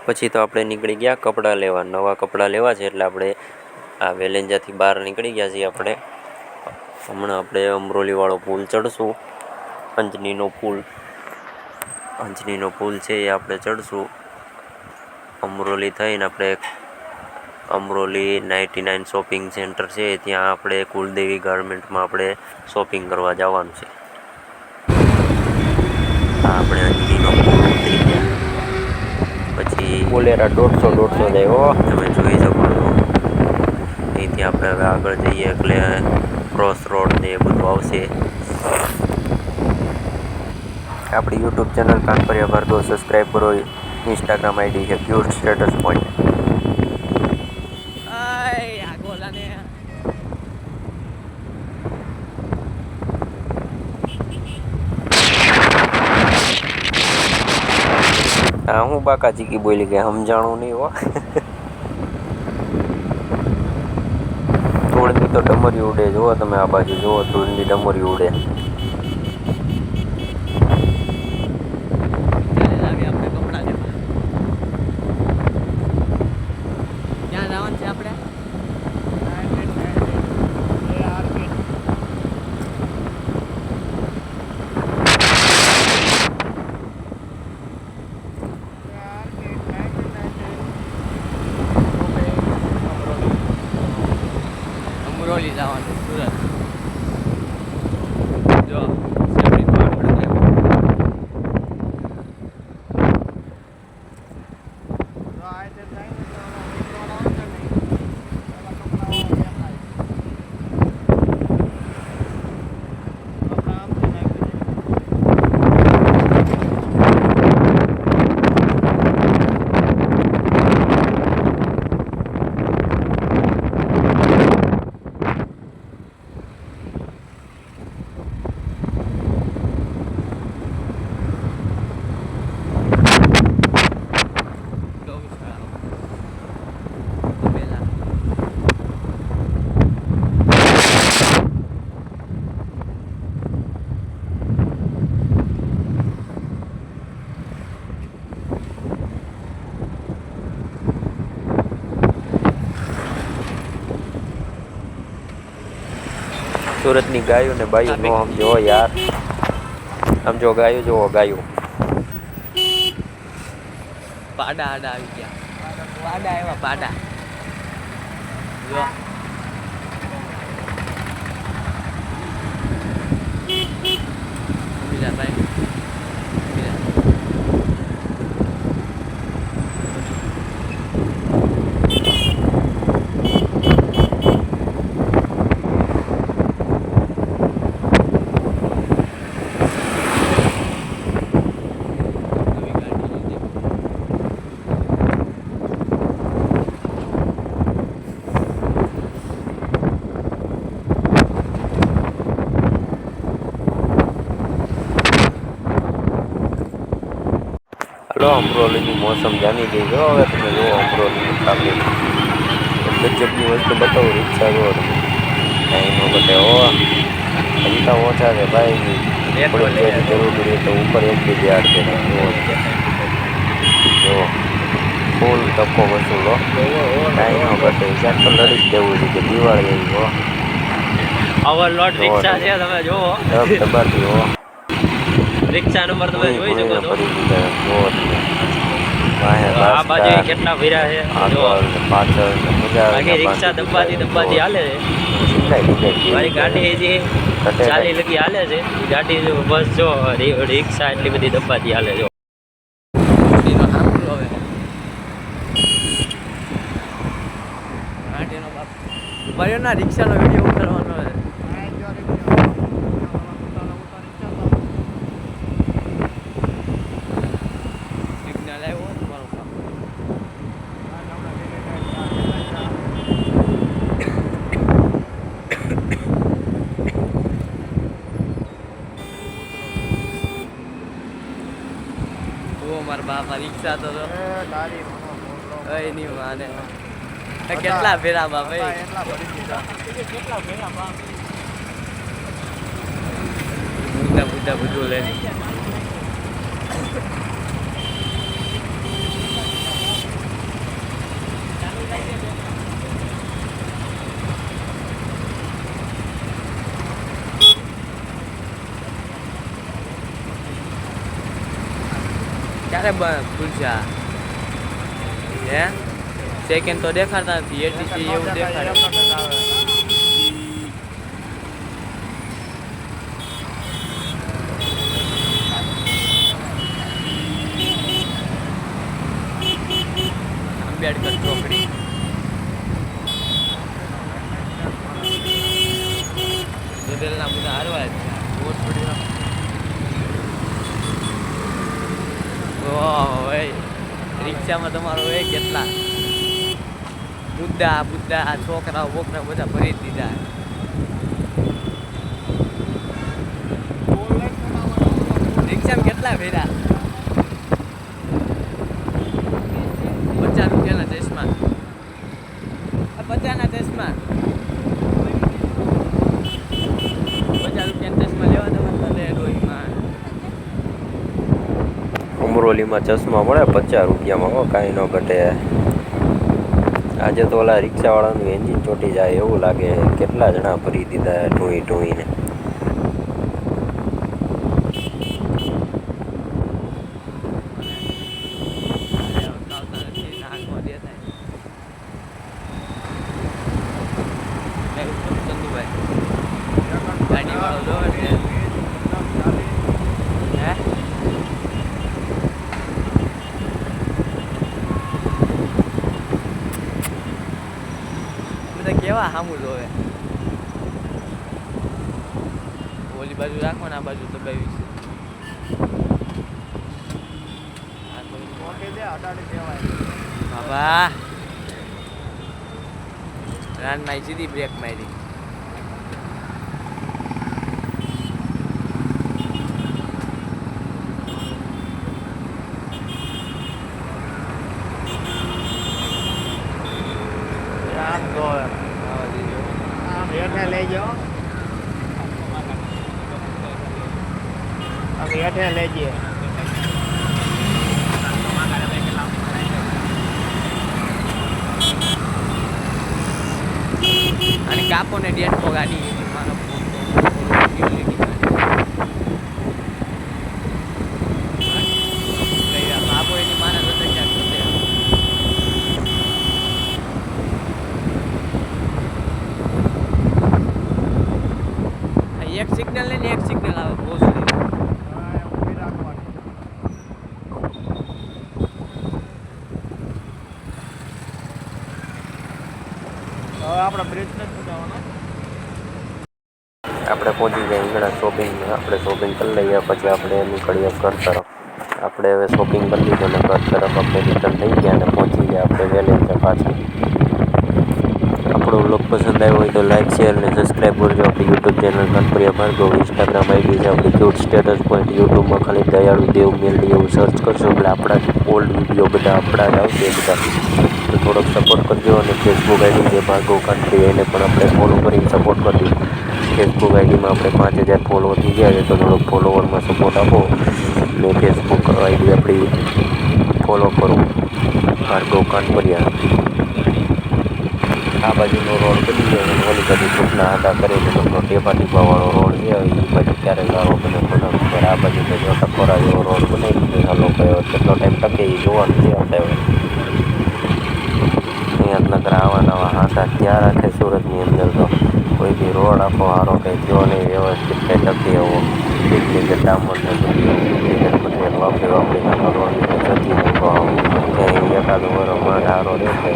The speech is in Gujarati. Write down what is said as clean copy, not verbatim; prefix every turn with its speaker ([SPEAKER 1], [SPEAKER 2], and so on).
[SPEAKER 1] પછી તો આપણે નીકળી ગયા કપડાં લેવા, નવા કપડાં લેવા છે. એટલે આપણે આ વેલેન્જાથી બહાર નીકળી ગયા છીએ. આપણે હમણાં આપણે અમરોલીવાળો પુલ ચડશું, અંજનીનો પુલ છે એ આપણે ચડશું. અમરોલી થઈને આપણે અમરોલી 99 શોપિંગ સેન્ટર છે ત્યાં આપણે કુલદેવી ગાર્મેન્ટમાં આપણે શોપિંગ કરવા જવાનું છે. આપણે અંજનીનો પુલ ઉતરી ગયા પછી બોલેરા 150 જાય તમે જોઈ શકો છો. અહીંથી આપણે હવે આગળ જઈએ એટલે ક્રોસ રોડ ને એ બધું આવશે. આપણી યુટ્યુબ ચેનલ કાનપરિયા ભારતો સબસ્ક્રાઈબ કરો. ઇન્સ્ટાગ્રામ આઈડી છે ક્યુટ સ્ટેટસ પોઈન્ટ. હા હું બાકા ચીકી બોલી ગયા સમજાણું નહીં હો. ધૂળની તો ડમરી ઉડે, જુઓ તમે આ બાજુ જુઓ, ધૂળની ડમરી ઉડે.
[SPEAKER 2] અમરોલી જવાનું સુરત. જો
[SPEAKER 1] સુરતની ગાયો ને બાયું નો સમજો યાર. સમજો ગાયું જોવો ગાયું.
[SPEAKER 2] પાડા આવી ગયા. પાડા એવા પાડા જો. બીજા ભાઈ
[SPEAKER 1] અમરોલીની મોસમ જામી ગઈ. જો હવે તમે જુઓ અમરોલીની ટ્રાફિક. ગજબની વસ્તુ બતાવો. રિક્ષા જુઓ તમે, કાંઈ ન બતાવે હો. હજી તો ઓછા છે ભાઈ. જરૂર પડી તો ઉપર એક બી યાર છે. જો ફૂલ ટપ્પો વસૂલો, કાંઈ ન બતાવે. ક્યાંક તો લડી જ દેવું છે કે દિવાળી એવી હો.
[SPEAKER 2] ઓવરલોડ રિક્ષા છે તમે જુઓ.
[SPEAKER 1] દબાતી હો.
[SPEAKER 2] રિક્ષા નંબર તમે જોઈ શકો છો.
[SPEAKER 1] આ બાજુ
[SPEAKER 2] કેટલા ભર્યા છે
[SPEAKER 1] પાછળ
[SPEAKER 2] બાકી રિક્ષા દબાતી હાલે છે. મારી ગાડી હજી 40 લગી હાલે છે. ગાડી બસ જો રિક્ષા એટલી બધી દબાતી હાલે જો. રિક્ષાનો વિડીયો ઉતારવાનો છે. મારા બાપા રિક્ષા તો નહીં માને. કેટલા ફેરા ભાઈ, બુદ્ધા બધું લઈને
[SPEAKER 3] ક્યારે ખુલશે હે સેકન્ડ તો દેખાડતા નથી એટીસી એવું દેખાડે અંબેડકર ચોકડી જોડેલના બધા હારવા જ વોટ પડી રિક્ષામાં તમારો હોય કેટલા બુદ્ધા છોકરાઓ બોકરા બધા ભરી દીધા રિક્ષામાં કેટલા ભર્યા 50 રૂપિયાના ચશ્મા 50ના ચશ્મા 50 રૂપિયાના ચશ્મા લેવા તો લે રોઈમાં
[SPEAKER 1] અમરોલીમાં ચશ્મા મળે 50 રૂપિયામાં હો કાંઈ ન ઘટે આજે તો ઓલા રિક્ષાવાળાનું એન્જિન ચોટી જાય એવું લાગે કેટલા જણા ભરી દીધા ઢોઈને
[SPEAKER 3] ગાડી વાળો જો કેવા સામું જોવે ઓલી બાજુ રાખો ને આ બાજુ દબાવી બાબા રાનમાં સીધી બ્રેક મારી
[SPEAKER 4] હેઠે લેજે
[SPEAKER 3] અને કાપો ને ડેટકો ગાડી મારો બાપો એની માના તો ક્યાંક એક સિગ્નલ લઈને એક સિગ્નલ આવે બહુ
[SPEAKER 4] આપણા બ્રિજ નથી જવાનો
[SPEAKER 1] આપણે પહોંચી ગયા ઈંગણા શોપિંગ આપણે શોપિંગ કરી લઈએ પછી આપણે નીકળીએ ઘર તરફ આપણે હવે શોપિંગ કરી લીધું ને ઘર તરફ આપણે રિટર્ન થઈ ગયા અને પહોંચી ગયા આપણે વહેલી છે પાછા આપણો વ્લોગ પસંદ આવ્યો હોય તો લાઈક શેર અને સબસ્ક્રાઈબ કરજો આપણી YouTube channel Ganpriya Bhargav Instagram ID છે આપણી ક્યુટ સ્ટેટસ પોઈન્ટ યુટ્યુબમાં ખાલી દયાળુ દેવ મેલડી એવું સર્ચ કરશો એટલે આપણા જ ઓલ્ડ વિડીયો બધા આપણા જ આવશે બધા તો થોડોક સપોર્ટ કરજો અને ફેસબુક આઈડી છે ભાર્ગવ કન્ટ્રી એને પણ આપણે ફોલો કરીને સપોર્ટ કરજો ફેસબુક આઈડીમાં આપણે 5000 ફોલો થઈ ગયા છે તો થોડોક ફોલોવરમાં સપોર્ટ આપો ને ફેસબુક આઈડી આપણી ફોલો કરો ભાર્ગવ કાનપરિયા આ બાજુનો રોડ બની ગયો અને ઓલી બાજુ સૂચના હતા કરીને લોકો ટેપા ટીપાવાળો રોડ છે એ બાજુ ક્યારે સારો બને ખોટા ખબર આ બાજુ તો જો ટકોરા જેવો રોડ બનાવી દીધો આ લોકોએ કેટલો ટાઈમ ટકે એ જોવાનું છે આપણે અહીંયા નકર આવા નવા હાથા ત્યાં રાખે સુરતની અંદર તો કોઈ બી રોડ આખો સારો કંઈ થયો નહીં વ્યવસ્થિત કંઈ ટકે એવો એટલે ડામરને બધું વાપરી રોડ જતી નહીં ક્યાંય એકાદ વરો સારો રહેશે